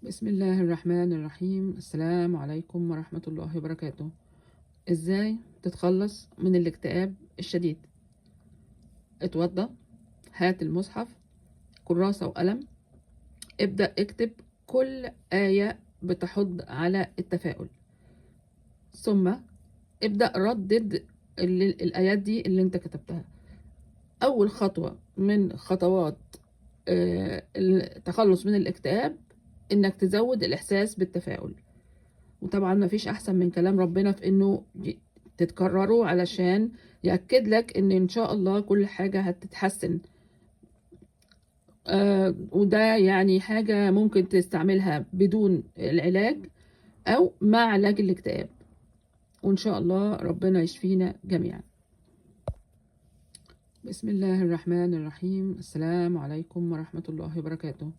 بسم الله الرحمن الرحيم. السلام عليكم ورحمة الله وبركاته. ازاي تتخلص من الاكتئاب الشديد؟ اتوضى، هات المصحف، كراسة وقلم، ابدأ اكتب كل آية بتحض على التفاؤل، ثم ابدأ ردد الآيات دي اللي انت كتبتها. أول خطوة من خطوات التخلص من الاكتئاب انك تزود الإحساس بالتفاؤل. وطبعا مفيش احسن من كلام ربنا في انه تتكرره علشان يأكد لك ان شاء الله كل حاجة هتتحسن. وده يعني حاجة ممكن تستعملها بدون العلاج او مع علاج الاكتئاب، وان شاء الله ربنا يشفينا جميعا. بسم الله الرحمن الرحيم. السلام عليكم ورحمة الله وبركاته.